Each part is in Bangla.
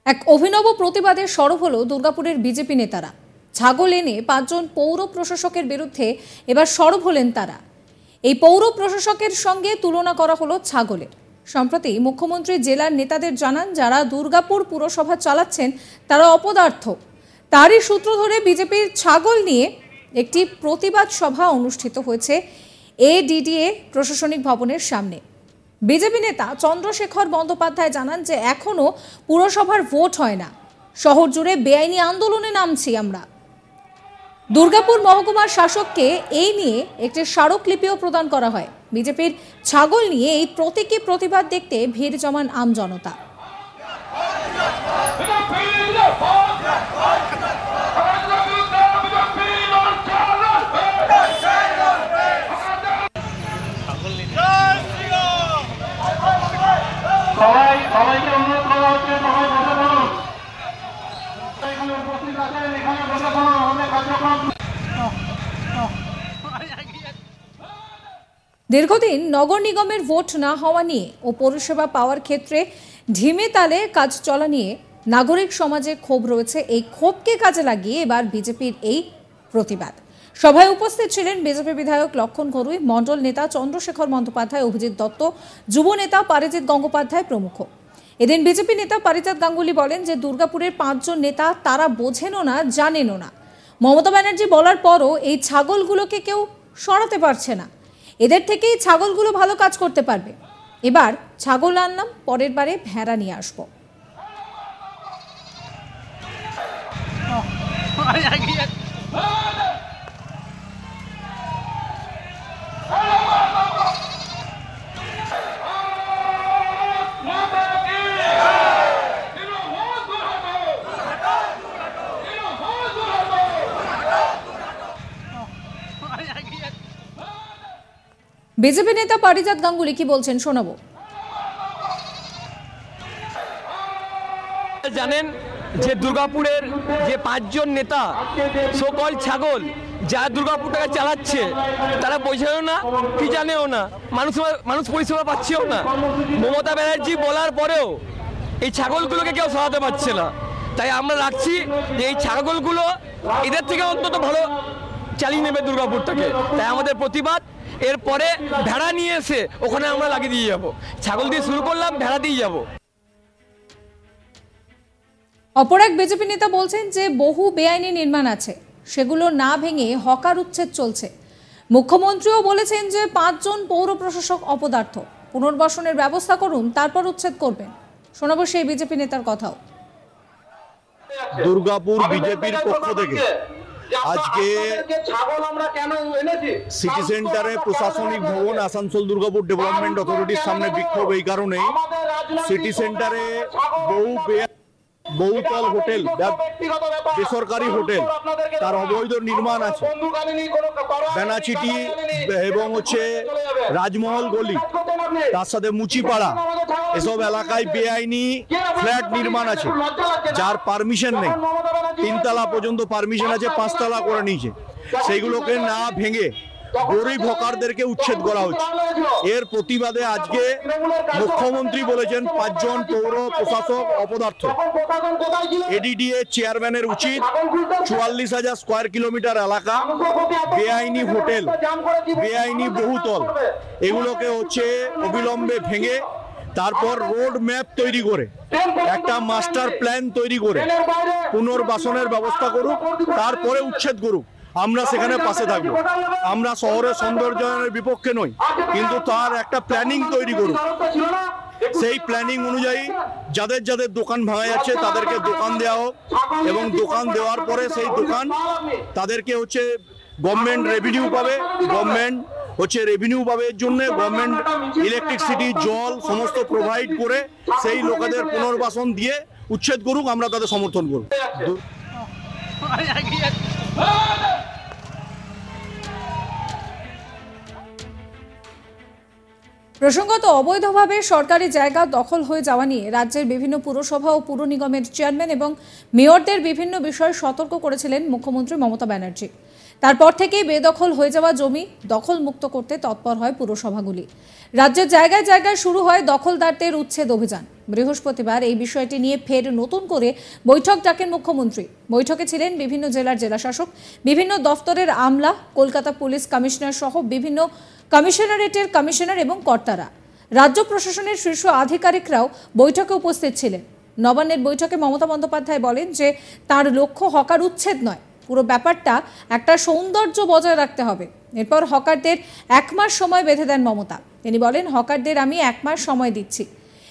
এক অভিনব প্রতিবাদে সরব হলো দুর্গাপুরের বিজেপি নেতারা। ছাগল এনে 5 জন পৌর প্রশাসকের বিরুদ্ধে এবার সরব হলেন তারা। এই পৌর প্রশাসকের সঙ্গে তুলনা করা হলো ছাগলের। সম্প্রতি মুখ্যমন্ত্রী জেলার নেতাদের জানান, যারা দুর্গাপুর পুরসভা চালাচ্ছেন তারা অপদার্থ। তারই সূত্র ধরে বিজেপির ছাগল নিয়ে একটি প্রতিবাদ সভা অনুষ্ঠিত হয়েছে এডিডিএ প্রশাসনিক ভবনের সামনে। বিজেপি নেতা চন্দ্রশেখর বন্দ্যোপাধ্যায় জানান যে এখনো পুরসভার ভোট হয় না, শহর জুড়ে বেআইনি আন্দোলনে নামছি আমরা। দুর্গাপুর মহকুমার শাসককে এই নিয়ে একটি স্মারকলিপিও প্রদান করা হয়। বিজেপির ছাগল নিয়ে এই প্রতীকী প্রতিবাদ দেখতে ভিড় জমান আমজনতা। সবাইকে অনুরোধ করা হচ্ছে, সবাই বসে পড়ুন। এখানে উপস্থিত আছেন, এখানে বসে পড়ুন। আমাদের কার্যক্রম দীর্ঘদিন নগর নিগমের ভোট না হওয়া নিয়ে ও পরিষেবা পাওয়ার ক্ষেত্রে ঢিমে তালে কাজ চলা নিয়ে নাগরিক সমাজে ক্ষোভ রয়েছে। এই ক্ষোভকে কাজে লাগিয়ে এবার বিজেপির এই প্রতিবাদ সভায় উপস্থিত ছিলেন বিজেপি বিধায়ক লক্ষণ ঘরুই, মণ্ডল নেতা চন্দ্রশেখর বন্দ্যোপাধ্যায়, অভিজিৎ দত্ত, যুব নেতা পারিজিৎ গঙ্গোপাধ্যায় প্রমুখ। এদিন বিজেপি নেতা পারিজাত গাঙ্গুলি বলেন যে দুর্গাপুরের 5 জন নেতা তারা বোঝেনও না, জানেনও না। মমতা ব্যানার্জি বলার পরও এই ছাগলগুলোকে কেউ সরাতে পারছে না। এদের থেকেই ছাগলগুলো ভালো কাজ করতে পারবে। এবার ছাগল আনলাম, পরের বারে ভেড়া নিয়ে আসবো। বিজেপি নেতা পারিজাত গাঙ্গুলি কি বলছেন শোনাবো। জানেন যে দুর্গাপুরের যে 5 জন নেতা সকল ছাগল যা দুর্গাপুরটাকে চালাচ্ছে তারা বোঝেও না, কি জানেও না, মানুষ পরিষেবা পাচ্ছেও না। মমতা ব্যানার্জি বলার পরেও এই ছাগলগুলোকে কেউ সরাতে পারছে না। তাই আমরা রাখছি যে এই ছাগলগুলো এদের থেকে অন্তত ভালো চালিয়ে নেবে দুর্গাপুরটাকে। তাই আমাদের প্রতিবাদ। এরপরে ভেড়া নিয়ে এসে ওখানে আমরা লাগিয়ে দিয়ে যাবো। ছাগল দিয়ে শুরু করলাম, ভেড়া দিয়ে যাবো। অপর এক বিজেপি নেতা বলছেন যে বহু বেআইনি নির্মাণ আছে, সেগুলো না ভেঙে হকার উচ্ছেদ চলছে। মুখ্যমন্ত্রীও বলেছেন যে 5 জন পৌর প্রশাসক অপদার্থ, পুনর্বাসনের ব্যবস্থা করুন, তারপর উচ্ছেদ করবেন। শোনাবো সেই বিজেপি নেতার কথাও। দুর্গাপুর বিজেপির পক্ষ থেকে আজকে সিটি সেন্টারে প্রশাসনিক ভবন আসানসোল দুর্গাপুর ডেভেলপমেন্ট অথরিটির সামনে বিক্ষোভ এই কারণেই, সিটি সেন্টারে বহুতল হোটেল, বেসরকারি হোটেল, তার অবৈধ নির্মাণ আছে। বেনাচিটি এবং রাজমহল গলি, তার সাথে মুচিপাড়া, এসব এলাকায় বেআইনি ফ্ল্যাট নির্মাণ আছে, যার পারমিশন নেই। 3 তলা পর্যন্ত পারমিশন আছে, 5 তলা করে নিয়েছে। সেইগুলোকে না ভেঙে গরিব হকারদেরকে উচ্ছেদ করা হচ্ছে। এর প্রতিবাদে আজকে মুখ্যমন্ত্রী বলেছেন 5 জন পৌর প্রশাসক অপদার্থ। এডিডিএ চেয়ারম্যানের উচিত 44,000 স্কোয়ার কিলোমিটার এলাকা, বেআইনি হোটেল, বেআইনি বহুতল, এগুলোকে অবিলম্বে ভেঙে তারপর রোড ম্যাপ তৈরি করে একটা মাস্টার প্ল্যান তৈরি করে পুনর্বাসনের ব্যবস্থা করুক, তারপরে উচ্ছেদ করুক। আমরা সেখানে পাশে থাকবো। আমরা শহরের সৌন্দর্যায়নের বিপক্ষে নই, কিন্তু তার একটা প্ল্যানিং তৈরি করুক। সেই প্ল্যানিং অনুযায়ী যাদের যাদের দোকান ভাঙা যাচ্ছে তাদেরকে দোকান দেওয়া হোক, এবং দোকান দেওয়ার পরে সেই দোকান তাদেরকে গভর্নমেন্ট রেভিনিউ পাবে। গভর্নমেন্ট রেভিনিউ পাবে, এর জন্য গভর্নমেন্ট ইলেকট্রিসিটি, জল সমস্ত প্রোভাইড করে সেই লোকেদের পুনর্বাসন দিয়ে উচ্ছেদ করুক। আমরা তাদের সমর্থন করব। প্রসঙ্গত, অবৈধভাবে সরকারি জায়গা দখল হয়ে যাওয়া নিয়ে রাজ্যের বিভিন্ন পুরসভা ও পুর নিগমের চেয়ারম্যান এবং মেয়রদের বিভিন্ন বিষয়ে সতর্ক করেছিলেন মুখ্যমন্ত্রী মমতা ব্যানার্জি। তারপর থেকেই বেদখল হয়ে যাওয়া জমি দখল মুক্ত করতে তৎপর হয় পুরসভাগুলি। রাজ্যের জায়গায় জায়গায় শুরু হয় দখলদারদের উচ্ছেদ অভিযান। বৃহস্পতিবার এই বিষয়টি নিয়ে ফের নতুন করে বৈঠক ডাকেন মুখ্যমন্ত্রী। বৈঠকে ছিলেন বিভিন্ন জেলার জেলাশাসক, বিভিন্ন দফতরের আমলা, কলকাতা পুলিশ কমিশনার সহ বিভিন্ন কমিশনারেটের কমিশনার এবং কর্তারা। রাজ্য প্রশাসনের শীর্ষ আধিকারিকরাও বৈঠকে উপস্থিত ছিলেন। নবান্নের বৈঠকে মমতা বন্দ্যোপাধ্যায় বলেন যে তার লক্ষ্য হকার উচ্ছেদ নয়, পুরো ব্যাপারটা একটা সৌন্দর্য বজায় রাখতে হবে। এরপর হকারদের 1 মাস সময় বেঁধে দেন মমতা। তিনি বলেন, হকারদের আমি 1 মাস সময় দিচ্ছি,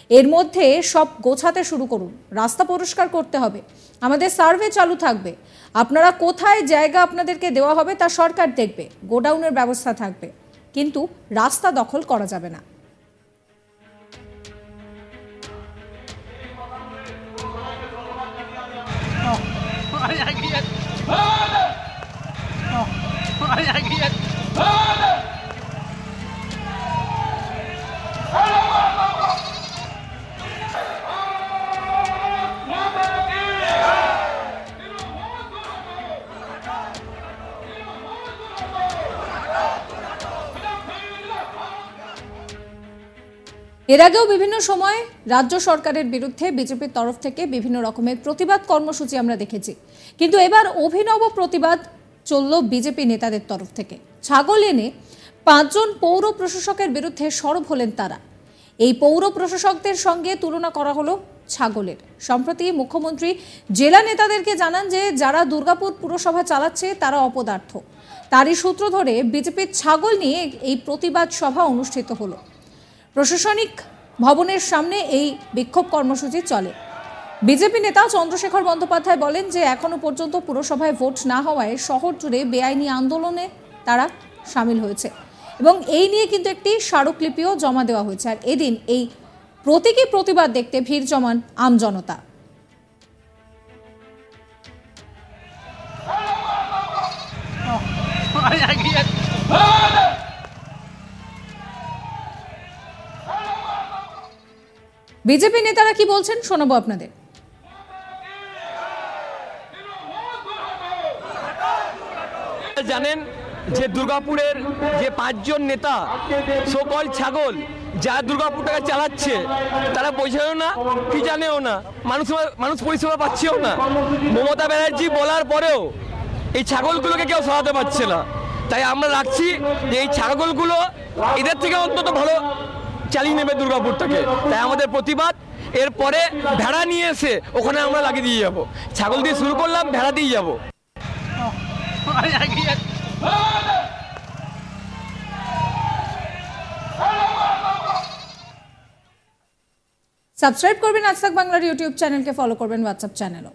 এর মধ্যে সব গোছাতে শুরু করুন, রাস্তা পরিষ্কার করতে হবে, আমাদের সার্ভে চালু থাকবে, আপনারা কোথায় জায়গা আপনাদেরকে দেওয়া হবে তা সরকার দেখবে, গোডাউনের ব্যবস্থা থাকবে, কিন্তু রাস্তা দখল করা যাবে না। এর আগেও বিভিন্ন সময় রাজ্য সরকারের বিরুদ্ধে বিজেপির তরফ থেকে বিভিন্ন রকমের প্রতিবাদ কর্মসূচি আমরা দেখেছি, কিন্তু এবার অভিনব প্রতিবাদ চলল বিজেপি নেতাদের তরফ থেকে। ছাগল এনে 5 জন পৌর প্রশাসকের বিরুদ্ধে সরব হলেন তারা। এই পৌর প্রশাসকদের সঙ্গে তুলনা করা হলো ছাগলের। সম্প্রতি মুখ্যমন্ত্রী জেলা নেতাদেরকে জানান যে যারা দুর্গাপুর পুরসভা চালাচ্ছে তারা অপদার্থ। তারই সূত্র ধরে বিজেপির ছাগল নিয়ে এই প্রতিবাদ সভা অনুষ্ঠিত হলো। প্রশাসনিক ভবনের সামনে এই বিক্ষোভ কর্মসূচি চলে। বিজেপি নেতা চন্দ্রশেখর বন্দ্যোপাধ্যায় বলেন যে এখনো পর্যন্ত পুরসভায় ভোট না হওয়ায় শহর জুড়ে বেআইনি আন্দোলনে তারা সামিল হয়েছে এবং এই নিয়ে কিন্তু একটি স্মারকলিপিও জমা দেওয়া হয়েছে। আর এদিন এই প্রতীকী প্রতিবাদ দেখতে ভিড় জমান আমজনতা। বিজেপি নেতারা কি বলছেন শোনাবো আপনাদের। জানেন যে দুর্গাপুরের যে 5 জন নেতা সকল ছাগল যা দুর্গাপুরটাকে চালাচ্ছে তারা বোঝেও না, কি জানেও না, মানুষ পরিষেবা পাচ্ছেও না। মমতা ব্যানার্জি বলার পরেও এই ছাগলগুলোকে কেউ সরাতে পারছে না। তাই আমরা রাখছি যে এই ছাগলগুলো এদের থেকে অন্তত ভালো চালিয়ে নেবে দুর্গাপুরটাকে। তাই আমাদের প্রতিবাদ। এরপরে ভেড়া নিয়ে এসে ওখানে আমরা লাগিয়ে দিয়ে যাবো। ছাগল দিয়ে শুরু করলাম, ভেড়া দিয়ে যাবো। সাবস্ক্রাইব করবেন আজ তাক বাংলার ইউটিউব চ্যানেলকে, ফলো করবেন হোয়াটসঅ্যাপ চ্যানেলও।